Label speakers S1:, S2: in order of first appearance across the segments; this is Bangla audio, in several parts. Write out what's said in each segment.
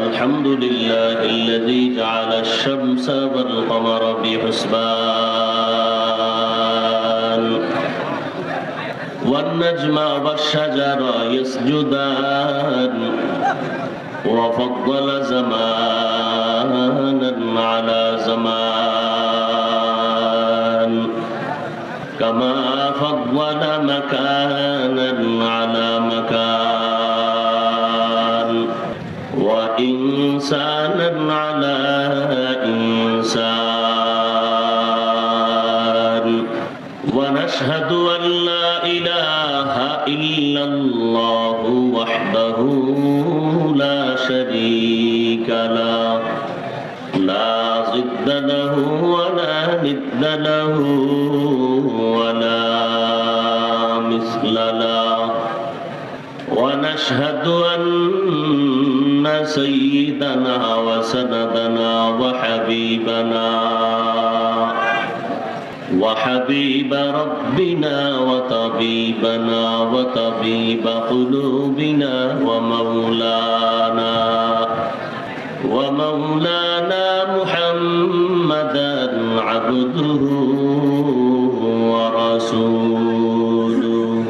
S1: الحمد لله الذي جعل الشمس والقمر بحسبان والنجم والشجر يسجدان وفضل زمانا على زمان كما فضل مكانا على مكان وإنسانا على إنسان ونشهد أن لا إله إلا الله وحده لا شريك له لا ضد له ولا ند له ولا مثل له ونشهد أن سيدنا وسندنا وحبيب ربنا وطبيب قلوبنا ومولانا محمدا عبده ورسوله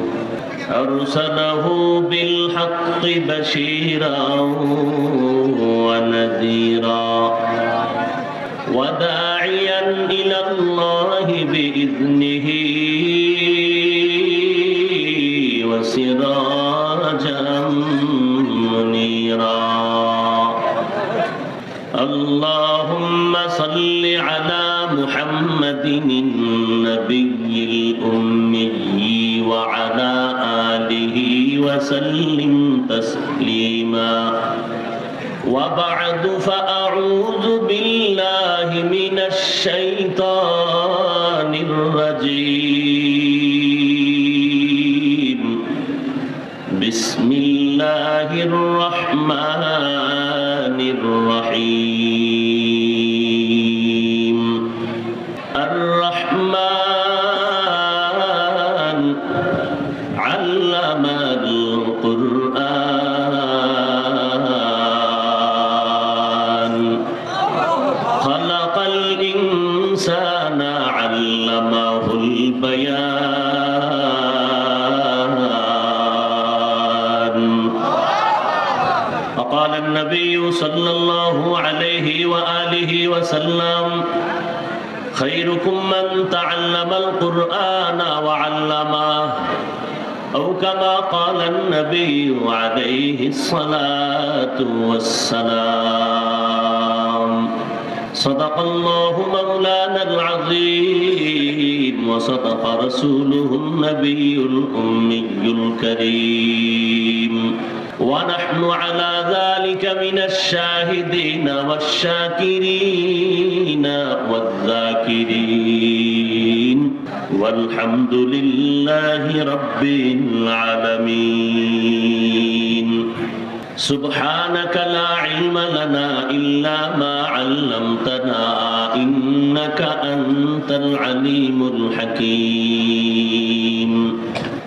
S1: أرسله بالحق بشيرا ونذيرا وداعيا إلى الله بإذنه وسراجا منيرا اللهم صل على محمد النبي الأمي وعلى آله وسلم تسليما وبعد فأعوذ بالله من الشيطان الرجيم بسم الله الرحمن الرحيم الرحمن علم القرآن خلق الإنسان علمه البيان وقال النبي صلى الله عليه وآله وسلم خيركم من تعلم القرآن وعلمه أو كما قال النبي عليه الصلاة والسلام صدق الله مولانا العظيم وصدق رسوله النبي الأمي الكريم ونحن على ذلك من الشاهدين والشاكرين والذاكرين والحمد لله رب العالمين سبحانك لا علم لنا إلا ما علمتنا إنك أنت العليم الحكيم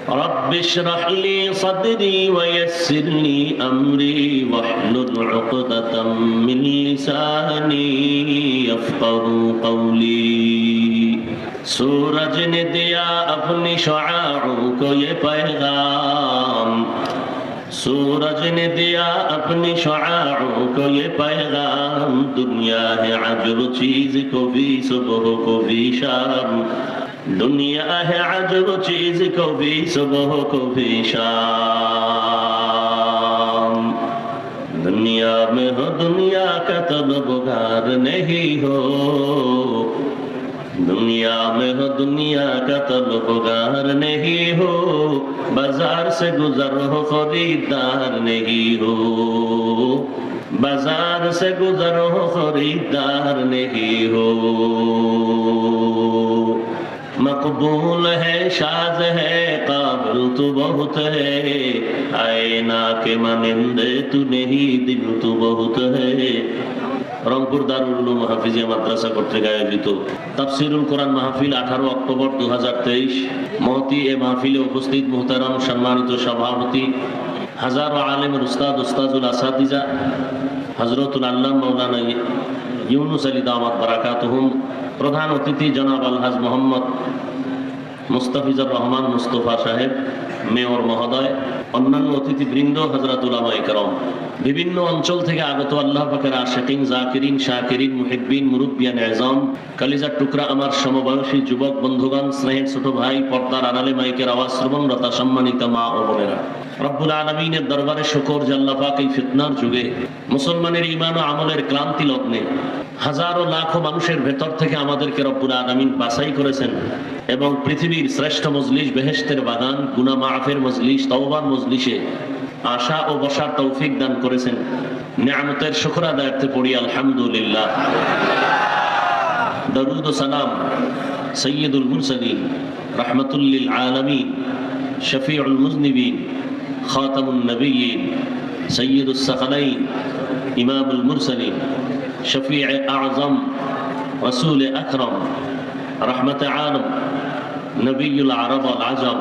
S1: رب اشرح لي صدري ويسر لي أمري واحلل عقدة من لساني يفقهوا قولي सूरज ने दिया अपनी शुआओं को ये पैगाम सूरज ने दिया अपनी शुआओं को ये पैगाम दुनिया है अजब चीज को भी सुबह को भी शाम दुनिया है अजब चीज को भी सुबह को भी शाम दुनिया में हो दुनिया का तलबगार नहीं हो दुनिया में हो दुनिया का तलबगार नहीं हो बाजार से गुजर हो खरीदार नहीं हो बाजार से गुजर हो खरीदार नहीं हो मकबूल है शाज है काबिल तो बहुत है आईना के मानिंदे तू नहीं दिल तो बहुत है রংপুর দারুল উলুম হাফিজিয়া মাদ্রাসা কর্তৃক আয়োজিত তাফসীরুল কোরআন মাহফিল 18 অক্টোবর 2023 মহতি এ মাহফিলে উপস্থিত মুহতারাম সম্মানিত সভাপতি হাজারো আলেমের উস্তাদ উস্তাজুল আসাতিজা হযরতুল আল্লামা মাওলানা ইউনুস আলী দামাত বারাকাতুহুম, প্রধান অতিথি জনাব আলহাজ মোহাম্মদ মুস্তাফিজুর রহমান মুস্তফা সাহেব, মেয়র মহোদয়, অন্যান্য অতিথিবৃন্দ, হযরত উলামায়ে কেরাম, বিভিন্ন অঞ্চল থেকে আগত আল্লাহ পাকের আশিকিন, জাকিরিন, শাকিরিন, মুহিব্বিন, মুরব্বিয়ান আযম, কলিজার টুকরা আমার সমবয়সী যুবক বন্ধুগণ, স্নেহের ছোট ভাই, পর্দার আড়ালে মাইকের আওয়াজ শ্রবণরত সম্মানিত মা ও বোনেরা, রব্বুল আলামিনের দরবারে শুকর যে আল্লাহ পাক এই ফিতনার যুগে মুসলমানের ঈমান ও আমলের ক্লান্তি লগ্নে হাজারো লাখো মানুষের ভেতর থেকে আমাদেরকে রব্বুল আলামিন বাছাই করেছেন এবং পৃথিবীর শ্রেষ্ঠ মজলিস, বেহেশতের বাগান, গুনাহ মাফের মজলিস, তওবার মজলিসে আশা ও বসার তৌফিক দান করেছেন। নিয়ামতের শুকর আদায়ার্থে পড়ি আলহামদুলিল্লাহ। দরুদ ও সালাম সৈয়দুল মুরসালিন, রাহমাতুল লিল আলামিন, শফিউল মুজনিবিন, খাতামুন নবিয়্যিন, সৈয়দুস সাকালাইন, ইমামুল মুরসালিন, শফিউ আযম, রাসূল আকরাম, রহমত আলম, নবিয়ুল আরব ওয়াল আজম,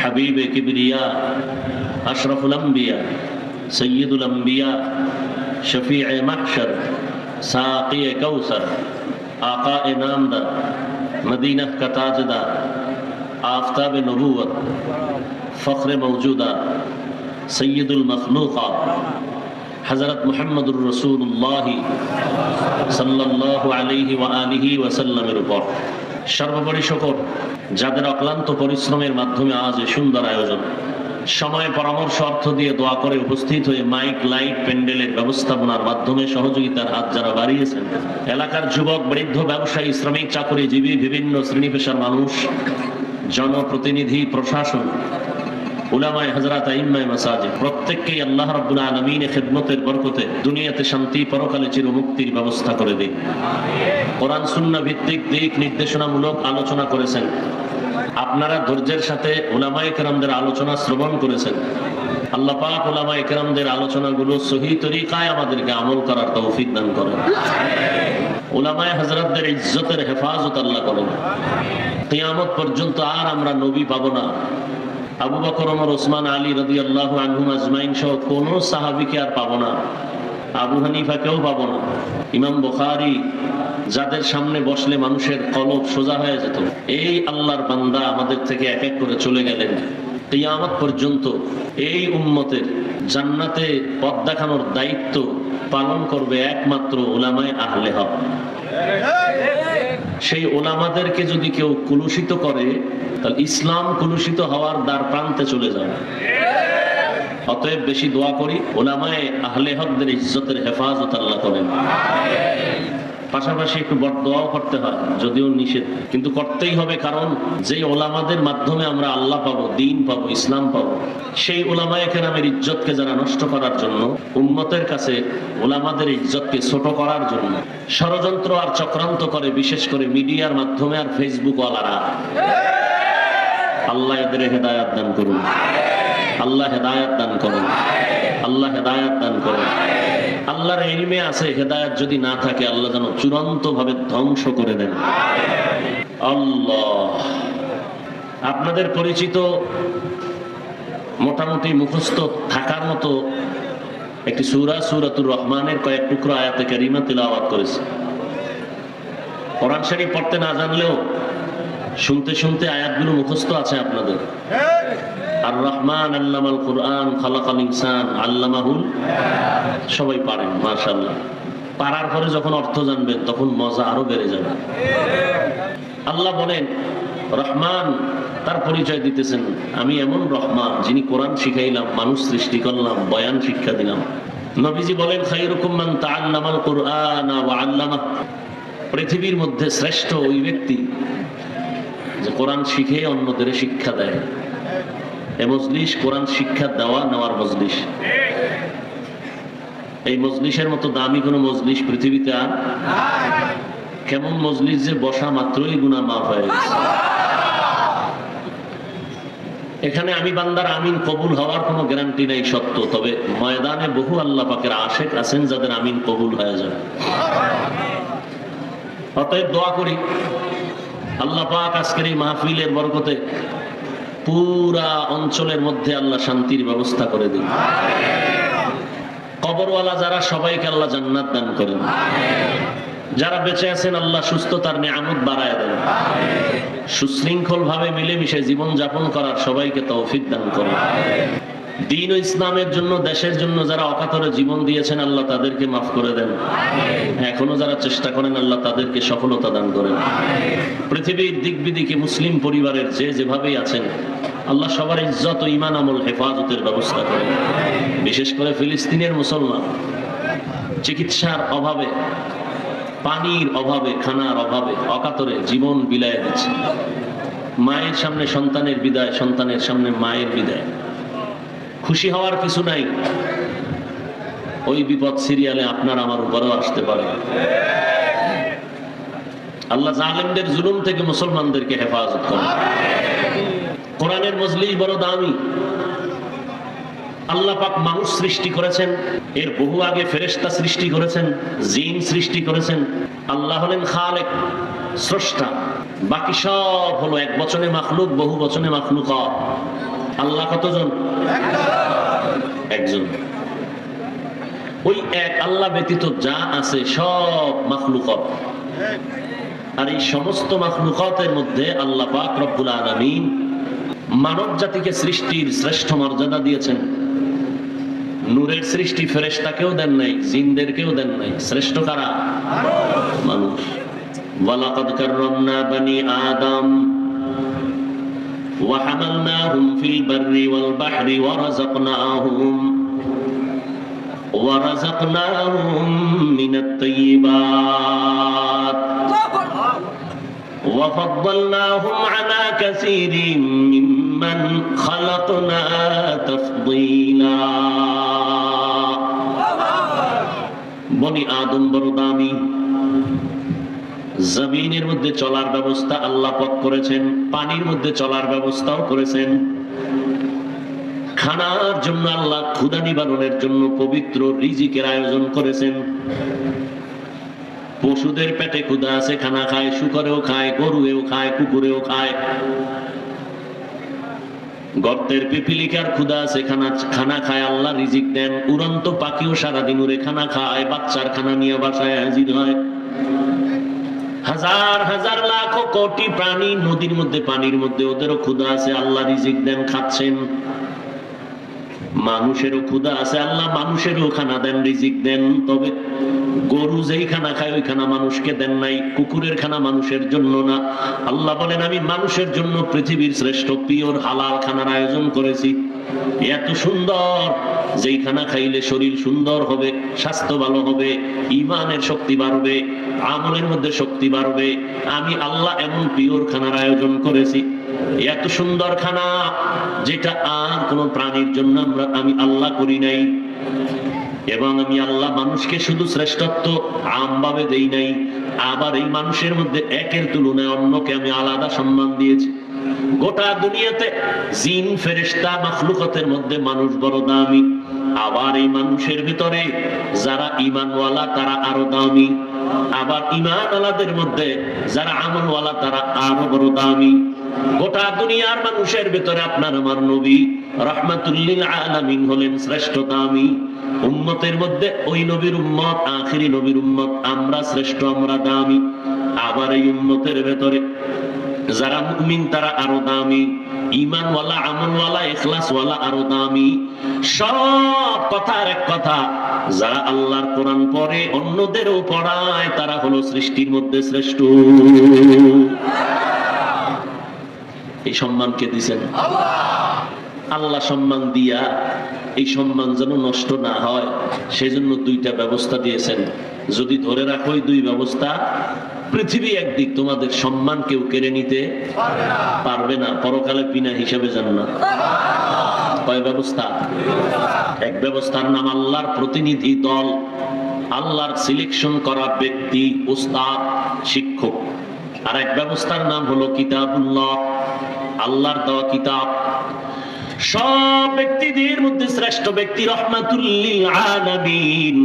S1: হাবিব কিবরিয়া, আশরাফুল আম্বিয়া, সৈয়দুল আম্বিয়া, শফিউ মাহশর, সাকি কাউসার, आका नामदार, मदीना का ताजदार, आफताब नबूवत, फ़ख्र मौजूदा, सैयदुल मखलूक़ात, हज़रत मुहम्मदुर रसूलुल्लाह सल्लल्लाहु अलैहि व आलिहि वसल्लमेर উপর সর্বোপরি শুকর যাদের অক্লান্ত পরিশ্রমের মাধ্যমে আজ এই সুন্দর আয়োজন, সময় পরামর্শ অর্থ দিয়ে দোয়া করে উপস্থিত হয়ে মাইক, লাইট, প্যান্ডেলের ব্যবস্থাপনার মাধ্যমে সহযোগিতার হাত যারা বাড়িয়েছেন, এলাকার যুবক, বৃদ্ধ, ব্যবসায়ী, শ্রমিক, চাকরিজীবী, বিভিন্ন শ্রেণী পেশার মানুষ, জনপ্রতিনিধি, প্রশাসন, উলামায়ে হযরত, আইম্মায়ে মাসাজিদ, প্রত্যেককেই আল্লাহ রাব্বুল আলামিনের খিদমতের বরকতে দুনিয়াতে শান্তি, পরকালে চিরমুক্তির ব্যবস্থা করে দিন। কোরআন সুন্নাহ ভিত্তিক দিক নির্দেশনামূলক আলোচনা করেছেন, আপনারা ধৈর্যের সাথে উলামায়ে কেরামদের আলোচনা শ্রবণ করেছেন। আল্লাহ পাক উলামায়ে কেরামদের আলোচনাগুলো সহিহ তরিকায় আমাদেরকে আমল করার তৌফিক দান করেন। উলামায়ে হযরতদের ইজ্জতের হেফাজত আল্লাহ করেন। কিয়ামত পর্যন্ত আর আমরা নবী পাবো না। আবু বকর, ওমর, ওসমান, আলী রাদিয়াল্লাহু আনহুম আজমাইন সহ কোন সাহাবীকে আর পাবো না। আবু হানিফাকেও পাবো না। ইমাম বুখারী, যাদের সামনে বসলে মানুষের কলব সোজা হয়ে যেত, এই আল্লাহর বান্দা আমাদের থেকে এক এক করে চলে গেলেন। কিয়ামত পর্যন্ত এই উম্মতের জান্নাতে পথ দেখানোর দায়িত্ব পালন করবে একমাত্র উলামায়ে আহলে হক। সেই উলামাদেরকে যদি কেউ কুলুষিত করে, তাহলে ইসলাম কুলুষিত হওয়ার দ্বার প্রান্তে চলে যাবে। অতএব বেশি দোয়া করি, উলামায়ে আহলে হকদের ইজ্জতের হেফাজত আল্লাহ করেন। পাশাপাশি একটু বদদোয়াও করতে হয়, যদিও নিষেধ, কিন্তু করতেই হবে। কারণ যে ওলামাদের মাধ্যমে আমরা আল্লাহ পাবো, দ্বীন পাবো, ইসলাম পাবো, সেই ওলামায়ে কেরামের ইজ্জতকে যারা নষ্ট করার জন্য, উম্মতের কাছে ওলামাদের ইজ্জতকে ছোট করার জন্য ষড়যন্ত্র আর চক্রান্ত করে, বিশেষ করে মিডিয়ার মাধ্যমে আর ফেসবুক ওয়ালারা, আল্লাহ এদের হেদায়াত দান করুন। আল্লাহ হেদায়াত দান করুন। আল্লাহ হেদায়াত দান করুন। আল্লাহর ইলমে আছে, হেদায়েত যদি না থাকে আল্লাহ যেন চূড়ান্ত ভাবে ধ্বংস করে দেন। আল্লাহ, আপনাদের পরিচিত মোটামুটি মুখস্থ থাকার মতো একটি সূরা, সূরাতুর রহমানের কয়েক টুকরো আয়াতে কারিমা তিলাওয়াত করেছে। কোরআন শরীফ পড়তে না জানলেও শুনতে শুনতে আয়াতগুলো মুখস্থ আছে আপনাদের। আর রহমান আল্লামাল কুরআন, খালাকাল ইনসান, আল্লামাহুল, সবাই পারেন মাশাআল্লাহ। পারার পরে যখন অর্থ জানবেন তখন মজা আরো বেড়ে যাবে। আল্লাহ বলেন, রহমান, তার পরিচয় দিতেছেন, আমি এমন রহমান যিনি কোরআন শিখাইলাম, মানুষ সৃষ্টি করলাম, বয়ান শিক্ষা দিলাম। নবীজি বলেন, খায়রুকুম মান তাআল্লামাল কুরআনা ওয়া আল্লামা, পৃথিবীর মধ্যে শ্রেষ্ঠ ওই ব্যক্তি যে কোরআন শিখে অন্যদের শিক্ষা দেয়। এ মজলিস কোরআন শিক্ষা দেওয়া নেওয়ার মজলিস। এই মজলিসের মতো দামি কোন মজলিস পৃথিবীতে আর কেমন মজলিস যে বসা মাত্রই গুনাহ মাফ হয়ে গেছে। এখানে আমি বান্দার আমিন কবুল হওয়ার কোনো গ্যারান্টি নাই সত্য, তবে ময়দানে বহু আল্লাহ পাকের আশিক আছেন যাদের আমিন কবুল হয়ে যাবে। অতএব দোয়া করি আল্লাহ পাক আজকের এই মাহফিলের বরকতে পুরা অঞ্চলের মধ্যে আল্লাহ শান্তির ব্যবস্থা করে দিন। কবরওয়ালা যারা সবাইকে আল্লাহ জান্নাত দান করেন। যারা বেঁচে আছেন আল্লাহ সুস্থতার নিয়ামত বাড়ায় দেন। সুশৃঙ্খল ভাবে মিলেমিশে জীবন যাপন করার সবাইকে তৌফিক দান করেন। দ্বীন ও ইসলামের জন্য, দেশের জন্য যারা অকাতরে জীবন দিয়েছেন আল্লাহ তাদেরকে মাফ করে দেন। এখনো যারা চেষ্টা করেন আল্লাহ তাদেরকে সফলতা দান করেন। পৃথিবীর দিক বিদিকে মুসলিম পরিবারের যে যেভাবেই আছেন আল্লাহ সবার ইজ্জত ও ঈমান আমল হেফাজতের ব্যবস্থা করেন। বিশেষ করে ফিলিস্তিনের মুসলমান চিকিৎসার অভাবে, পানির অভাবে, খানার অভাবে অকাতরে জীবন বিলায় দিচ্ছে। মায়ের সামনে সন্তানের বিদায়, সন্তানের সামনে মায়ের বিদায়। খুশি হওয়ার কিছু নাই, ওই বিপদ সিরিয়ালে আপনার আমার উপরেও আসতে পারে। আল্লাহ জালেমদের জুলুম থেকে মুসলমানদেরকে হেফাজত করেন। কোরআনের মজলিস বড় দামি। আল্লাহ পাক মানুষ সৃষ্টি করেছেন, এর বহু আগে ফেরেশতা সৃষ্টি করেছেন, জিন সৃষ্টি করেছেন। আল্লাহ হলেন খালেক, স্রষ্টা। বাকি সব হলো এক বচনে মাখলুক, বহু বচনে মাখলুকাত। আল্লাহ কতজন? একজন। ওই এক আল্লাহ ব্যতীত যা আছে সব মাখলুকাত। আর এই সমস্ত মাখলুকাতের মধ্যে আল্লাহ পাক রব্বুল আলামিন মানব জাতিকে সৃষ্টির শ্রেষ্ঠ মর্যাদা দিয়েছেন। নূরের সৃষ্টি ফেরেশতাকেও দেন নাই, জিনদেরকেও দেন নাই। শ্রেষ্ঠ কারা? মানুষ। ওয়ালাকাদ কাররামনা বানি আদম ওয়া হামালনাহুম ফিল বাররি ওয়াল বাহরি ওয়া রাযাকনাহুম মিনাত তাইয়্যিবাত ওয়া ফাদ্দালনাহুম আলা কাসীরিন মিম্মান খালাকনা তাফদীলা। বনি আদম বড় দামি। জমিনের মধ্যে চলার ব্যবস্থা আল্লাহ পাক করেছেন, পানির মধ্যে চলার ব্যবস্থাও করেছেন। খানার জন্য আল্লাহ ক্ষুধা নিবারণের জন্য পবিত্র রিজিকের আয়োজন করেছেন। পশুদের পেটে ক্ষুধা আছে, খানা খায়, শুকরেও খায়, গরুয়েও খায়, কুকুরেও খায়। গর্তের পিপিলিকার ক্ষুধা আছে, খানা খায়, আল্লাহ রিজিক দেন। উড়ন্ত পাখিও সারাদিন উড়ে খানা খায়, বাচ্চার খানা নিয়ে বাসায় হাজির হয়। হাজার হাজার লাখ কোটি প্রাণী নদীর মধ্যে, পানির মধ্যে, ওদেরও ক্ষুধা আছে, আল্লাহ রিজিক দেন, খাচ্ছেন। মানুষেরও ক্ষুধা আছে, আল্লাহ মানুষেরও খানা দেন, রিজিক দেন। তবে গরু যেই খানা খায় ওই খানা মানুষকে দেন নাই, কুকুরের খানা মানুষের জন্য না। আল্লাহ বলেন আমি মানুষের জন্য পৃথিবীর শ্রেষ্ঠ পিওর হালাল খানার আয়োজন করেছি। এত সুন্দর, যেই খানা খাইলে শরীর সুন্দর হবে, স্বাস্থ্য ভালো হবে, ঈমানের শক্তি বাড়বে, আমলের মধ্যে শক্তি বাড়বে। আমি আল্লাহ এমন পিওর খানার আয়োজন করেছি, এত সুন্দর খানা যেটা আর কোন প্রাণীর জন্য আমি আল্লাহ করি নাই। এবং আমি আল্লাহ মানুষকে শুধু শ্রেষ্ঠত্ব আমভাবে দেই নাই, আবার এই মানুষের মধ্যে একের তুলনায় অন্যকে আমি আলাদা সম্মান দিয়েছি। গোটা দুনিয়াতে জিন ফেরেশতা মাখলুকাতের মধ্যে মানুষ বড় দামি। আবার এই মানুষের ভিতরে যারা ঈমানওয়ালা তারা আরো দামি। আবার ঈমানওয়ালাদের মধ্যে যারা আমলওয়ালা তারা আরো বড় দামি। গোটা দুনিয়ার মানুষের ভিতরে আপনার আমার নবী রাহমাতুল লিল আলামিন হলেন শ্রেষ্ঠ দামি। উম্মতের মধ্যে ওই নবীর উম্মত, আখিরি নবীর উম্মত, আমরা শ্রেষ্ঠ, আমরা দামি। আবার এই উম্মতের ভেতরে যারা মুমিন তারা আরো দামি, ঈমানওয়ালা, আমলওয়ালা, ইখলাসওয়ালা আরো দামি। সব কথার এক কথা, যারা আল্লাহর কোরআন পড়ে, অন্যদেরও পড়ায়, তারা হলো সৃষ্টির মধ্যে শ্রেষ্ঠ। এই সম্মান কে দিয়েছেন? আল্লাহ সম্মান দিয়া এই সম্মান যেন নষ্ট না হয় সেজন্য দুইটা ব্যবস্থা দিয়েছেন। যদি ধরে রাখো এই দুই ব্যবস্থা, পৃথিবী একদিক, তোমাদের সম্মান কেউ কেড়ে নিতে পারবে না, পরকালে বিনা হিসেবে জান্নাত। কয় ব্যবস্থা? এক ব্যবস্থার নাম আল্লাহর প্রতিনিধি দল, আল্লাহর সিলেকশন করা ব্যক্তি, উস্তাদ, শিক্ষক। আর এক ব্যবস্থার নাম হলো কিতাবুল্লাহ, আল্লাহর দেওয়া কিতাব। সব ব্যক্তিদের মধ্যে শ্রেষ্ঠ ব্যক্তি রাহমাতুল লিল আলামিন।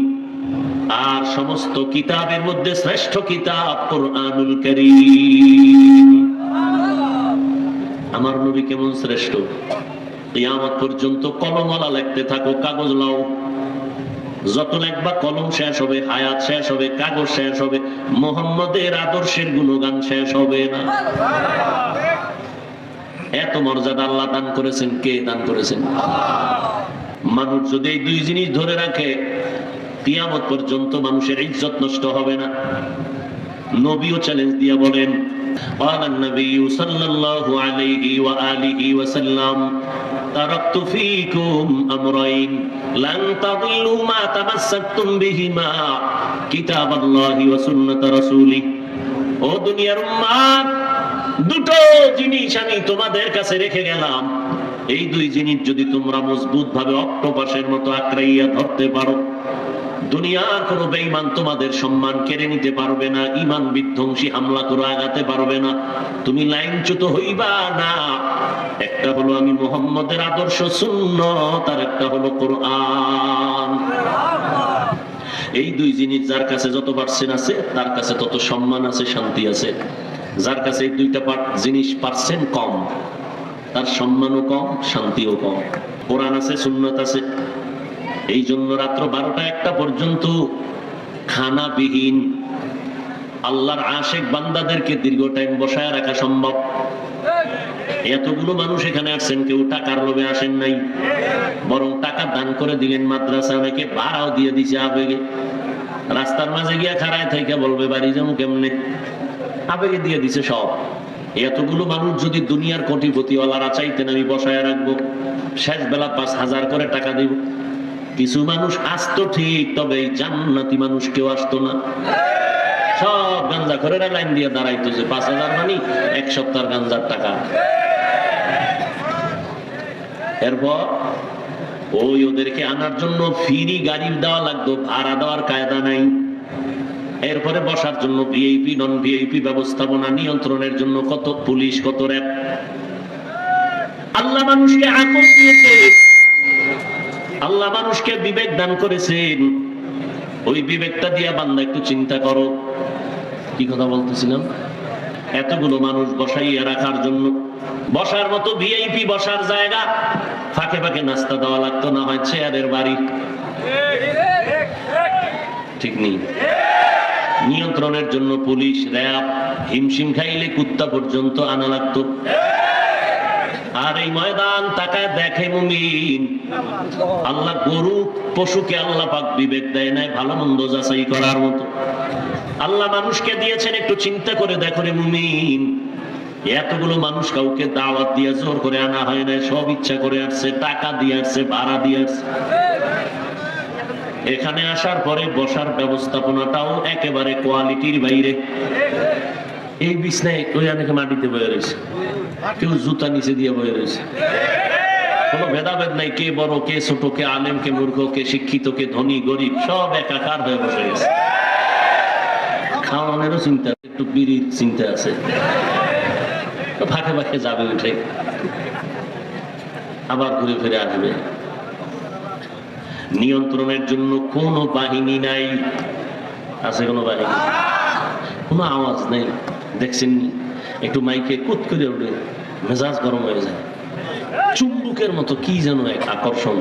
S1: আর সমস্ত কিতাবের মধ্যে শ্রেষ্ঠ কিতাব কোরআনুল কারীম। আমার নবী কেমন শ্রেষ্ঠ? কিয়ামত পর্যন্ত কলমওয়ালা লিখতে থাকো, কাগজ লাও। যত লেখবা কলম শেষ হবে, হায়াত শেষ হবে, কাগজ শেষ হবে, মুহাম্মদের আদর্শের গুণগান শেষ হবে না। এত মর্যাদা আল্লাহ দান করেছেন। কে দান করেছেন? মানুষ যদি এই দুই জিনিস ধরে রাখে, কিয়ামত পর্যন্ত মানুষের ইজ্জত নষ্ট হবে না। নবীও চ্যালেঞ্জ দিয়ে বলেন, قال النبي صلى الله عليه وآله وسلم تركت فيكم أمرين لن تضلوا ما تمسكتم بهما كتاب الله وسنة رسوله। ও দুনিয়ার উম্মাত, দুটো জিনিস আমি তোমাদের কাছে রেখে গেলাম। এই দুই জিনিস যদি তোমরা মজবুত ভাবে অক্টোপাসের মতো আঁকড়াইয়া ধরতে পারো, দুনিয়ার কোন বেঈমান তোমাদের সম্মান কেড়ে নিতে পারবে না, ঈমান বিধ্বংসী হামলা করে আগাতে পারবে না, তুমি লাইনচ্যুত হইবা না। একটা হলো আমি মুহাম্মদের আদর্শ সুন্নাত, আর একটা হলো কোরআন। এই দুই জিনিস যার কাছে যত পার্সেন্ট আছে তার কাছে তত সম্মান আছে, শান্তি আছে। যার কাছে এই দুইটা জিনিস পার্সেন্ট কম, তার সম্মানও কম, শান্তিও কম। কোরআন আছে, সুন্নাত আছে। এই জন্য রাত্র 12টা-1টা পর্যন্ত খানাবিহীন আল্লাহর আশিক বান্দাদেরকে দীর্ঘ টাইম বসায় রাখা সম্ভব। এতগুলো মানুষ এখানে আসছেন, কেউ টাকার লোভে আসেন নাই, বরং টাকা দান করে দিলেন মাদ্রাসা, অনেকে ভাড়াও দিয়ে দিছে আবেগে। রাস্তার মাঝে গিয়া খাড়ায় থেকে বলবে বাড়ি যাবো কেমনে, আবেগে দিয়ে দিছে সব। এতগুলো মানুষ যদি দুনিয়ার কোটিপতিওয়ালারা চাইতেন আমি বসায় রাখবো, শেষ বেলা 5,000 করে টাকা দিব। কিছু মানুষ আসতো ঠিক, তবে এই জান্নাতি মানুষ কেউ আসতো না। সব গাঞ্জা করে লাইন দিয়ে দাঁড়াইতো যে 5,000 মানে 1 সপ্তাহের গাঞ্জার টাকা। এরপর ওদেরকে আনার জন্য ফ্রি গাড়ি দেওয়া লাগতো, ভাড়া দেওয়ার কায়দা নাই। এরপরে বসার জন্য ভিআইপি নন ভিআইপি ব্যবস্থাপনা, নিয়ন্ত্রণের জন্য কত পুলিশ, কত র‍্যাব। আল্লাহ মানুষকে আকল দিয়েছে, আল্লাহ মানুষকে বিবেক দান করেছেন। ওই বিবেকটা দিয়া বান্দা একটু চিন্তা করো। কি কথা বলতেছিলাম? এতগুলো মানুষ বসাইয়া রাখার জন্য বসার মতো ভিআইপি বসার জায়গা, ফাঁকে ফাঁকে নাস্তা দেওয়া লাগতো, না হয় চেয়ারের বাড়ি। ঠিক নেই? নিয়ন্ত্রণের জন্য পুলিশ, র‍্যাব, হিমশিম খাইলে কুত্তা পর্যন্ত আনা লাগতো। আর এই ময়দান তাকায় দেখে মুমিন, আল্লাহ গরু পশুকে আল্লাহ পাক বিবেক দেয় নাই ভালো মন্দ যাচাই করার মতো। আল্লাহ মানুষকে দিয়েছেন, একটু চিন্তা করে দেখো রে মুমিন, এতগুলো মানুষ কাউকে দাওয়াত দিয়ে জোর করে আনা হয় না, সব ইচ্ছা করে আসছে, টাকা দিয়ে আসছে, ভাড়া দিয়ে আসছে। এখানে আসার পরে বসার ব্যবস্থাপনাটাও একেবারে কোয়ালিটির বাইরে। এই বিছনায় ওই অনেকে মাটিতে বয়ে রয়েছে, কেউ জুতা নিচে দিয়ে বয়ে রয়েছে। কোনো ভেদাভেদ নাই, কে বড়, কে ছোট, কে আলেম, কে মূর্খ, কে শিক্ষিত, কে ধনী, গরিব, সব একাকার হয়ে বসে গেছে। খাওয়ানোরও চিন্তা, একটু বিড়ির চিন্তা আছে, ফাঁকে ফাঁকে যাবে উঠে, আবার ঘুরে ফিরে আসবে। নিয়ন্ত্রণের জন্য কোনো বাহিনী নাই। আছে কোনো বাহিনী? কোনো আওয়াজ নেই। দেখছেন একটু মাইকে কুত করে উঠে মেজাজ গরম হয়ে যায়, চুম্বুকের মতো কি যেন এক আকর্ষণ।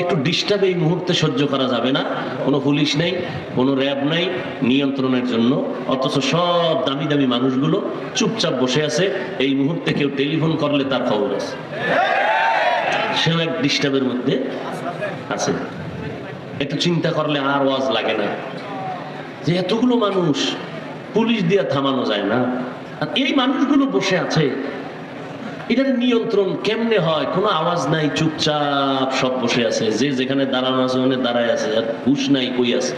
S1: একটু ডিস্টার্ব এই মুহূর্তে সহ্য করা যাবে না। কোনো পুলিশ নেই, কোনো র‍্যাব নাই নিয়ন্ত্রণের জন্য, অথচ সব দামি দামি মানুষগুলো চুপচাপ বসে আছে। এই মুহূর্তে কেউ টেলিফোন করলে তার খবর আছে, সেও এক ডিস্টার্বের মধ্যে আছে। একটু চিন্তা করলে আর ওয়াজ লাগে না যে এতগুলো মানুষ পুলিশ দিয়ে থামানো যায় না, আর এই মানুষগুলো বসে আছে। এটার নিয়ন্ত্রণ কেমনে হয়? কোনো আওয়াজ নাই, চুপচাপ সব বসে আছে, যে যেখানে দাঁড়ানো আছে ওখানে দাঁড়ায় আছে, আর হুশ নাই কই আছে।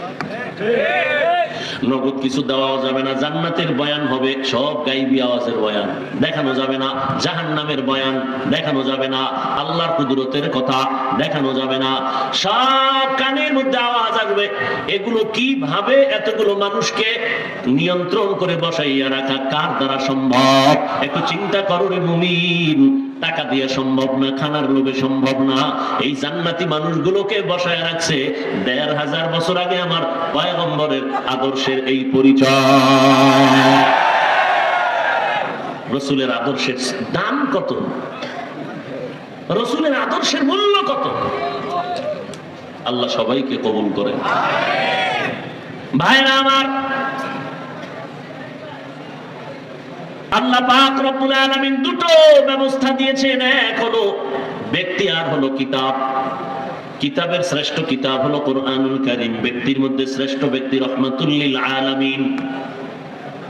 S1: নগদ কিছু দেওয়াও যাবে না। জান্নাতের বয়ান হবে, সব গাইবি আওয়াজের বয়ান দেখানো যাবে না। জাহান্নামের বয়ান দেখানো যাবে না। আল্লাহর কুদরতের কথা দেখানো যাবে না। সব কানের মধ্যে আওয়াজ আসবে। এগুলো কিভাবে এতগুলো মানুষকে নিয়ন্ত্রণ করে বসাইয়া রাখা কার দ্বারা সম্ভব? একটু চিন্তা করো রে মুমিন। টাকা দিয়ে সম্ভব না, খানার লোভে সম্ভব না। এই জান্নাতি মানুষগুলোকে বসায় রাখছে ১৫০০ বছর আগে আমার পয়গম্বরের আদর্শের এই পরিচয়। রসুলের আদর্শের দাম কত, রসুলের আদর্শের মূল্য কত। আল্লাহ সবাইকে কবুল করে। ভাইরা আমার, আল্লাহ পাক রব্বুল আলামিন দুটো ব্যবস্থা দিয়েছেন। এক হলো ব্যক্তি, আর হলো কিতাব। কিতাবের শ্রেষ্ঠ কিতাব হলো কোরআনুল কারীম। ব্যক্তির মধ্যে শ্রেষ্ঠ ব্যক্তি রাহমাতুল লিল আলামিন।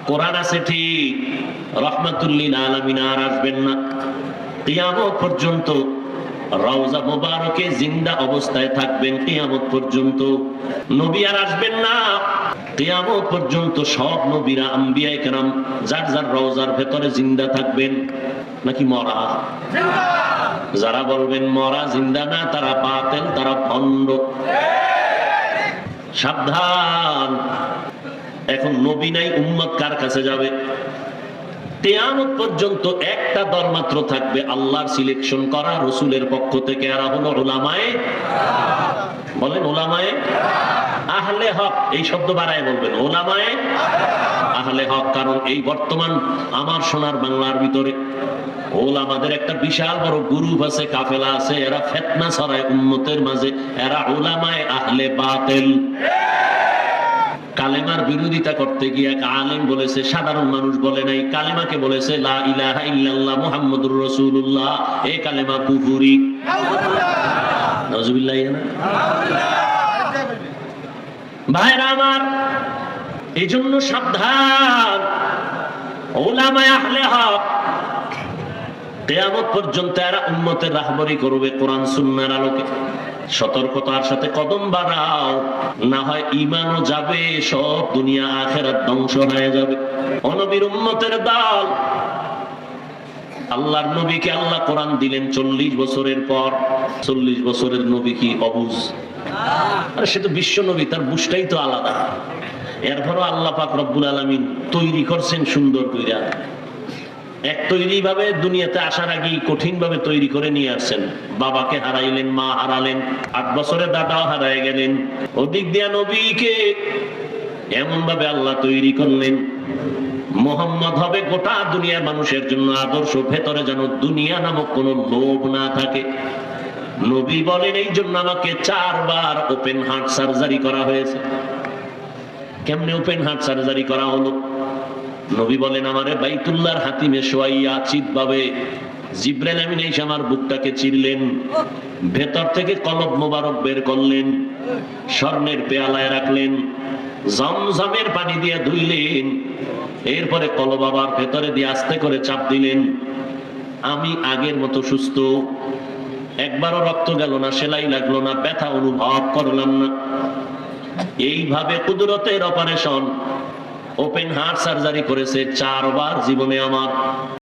S1: কোরআন আছে ঠিক, রাহমাতুল লিল আলামিন আর আসবেন না। কিয়ামত পর্যন্ত রওজা মুবারকে জিন্দা অবস্থায় থাকবেন কিয়ামত পর্যন্ত। নবী আর আসবেন না কিয়ামত পর্যন্ত। সব নবীরা আম্বিয়ায়ে কেরাম যার যার রওজার ভেতরে জিন্দা থাকবেন। নাকি মরা? যারা বলবেন মরা জিন্দা না, তারা বাতিল, তারা ভণ্ড। সাবধান, এখন নবী নাই, উম্মত কার কাছে যাবে? কিয়ামত পর্যন্ত একটা দল মাত্র থাকবে, আল্লাহর সিলেকশন করা রাসূলের পক্ষ থেকে। এরা হলো উলামায়ে, বলেন উলামায়ে আহলে হক। এই শব্দ বাড়ায় বলবেন, উলামায়ে আহলে হক। কারণ এই বর্তমান আমার সোনার বাংলার ভিতরে উলামাদের একটা বিশাল বড় গ্রুপ আছে, কাফেলা আছে। এরা ফিতনা ছড়ায় উম্মতের মাঝে। এরা উলামায়ে আহলে বাতিল। কালেমার বিরোধিতা করতে গিয়ে এক আলেম বলেছে, সাধারণ মানুষ বলে নাই, কালেমাকে বলেছে লা ইলাহা ইল্লাল্লাহ মুহাম্মাদুর রাসূলুল্লাহ। এই কালেমা কুফরি। নাউজুবিল্লাহ। ভাইরা আমার, এই জন্য সাবধান, উলামায়ে আহলে হক কিয়ামত পর্যন্ত এরা উম্মতের রাহবরি করবে কোরআন সুন্নাহর আলোকে। সতর্কতার সাথে কদম বাড়াও, না হয় ঈমানও যাবে, সব দুনিয়া আখিরাত ধ্বংস হয়ে যাবে। নবীর উম্মতের দল, আল্লাহর নবীকে আল্লাহ কোরআন দিলেন 40 বছরের পর। 40 বছরের নবী কি অবুঝ? আরে সে তো বিশ্ব নবী, তার বুঝটাই তো আলাদা। এরপরও আল্লাহ পাক রব্বুল আলামিন তৈরি করছেন সুন্দর কইরা। এক তৈরি ভাবে দুনিয়াতে আসার আগেই কঠিন ভাবে তৈরি করে নিয়ে আসছেন। বাবাকে হারাইলেন, মা হারালেন, 8 বছরে দাদাও হারায় গেলেন। ওদিক দিয়া নবীকে এমন ভাবে আল্লাহ তৈরি করলেন, মুহাম্মদ হবে গোটা দুনিয়ার মানুষের জন্য আদর্শ। ভেতরে যেন দুনিয়া নামক কোন লোভ না থাকে। নবী বলেন, এই জন্য আমাকে 4 বার ওপেন হার্ট সার্জারি করা হয়েছে। কেমনে ওপেন হার্ট সার্জারি করা হলো? নবী বলেন, আমারে বাইতুল্লাহর হাতিমে শোয়াইয়া চিৎভাবে জিবরাইল আমিন এসে আমার বুকটাকে চিরলেন, ভেতর থেকে কলব মোবারক বের করলেন, স্বর্ণের পেয়ালায় রাখলেন, জমজমের পানি দিয়ে ধুইলেন, এরপরে কলব আবার ভেতরে দিয়ে আস্তে করে চাপ দিলেন। আমি আগের মতো সুস্থ, একবারও রক্ত গেল না, সেলাই লাগলো না, ব্যথা অনুভব করলাম না। এইভাবে কুদরতের অপারেশন, ওপেন হার্ট সার্জারি করেছে 4 বার জীবনে আমার।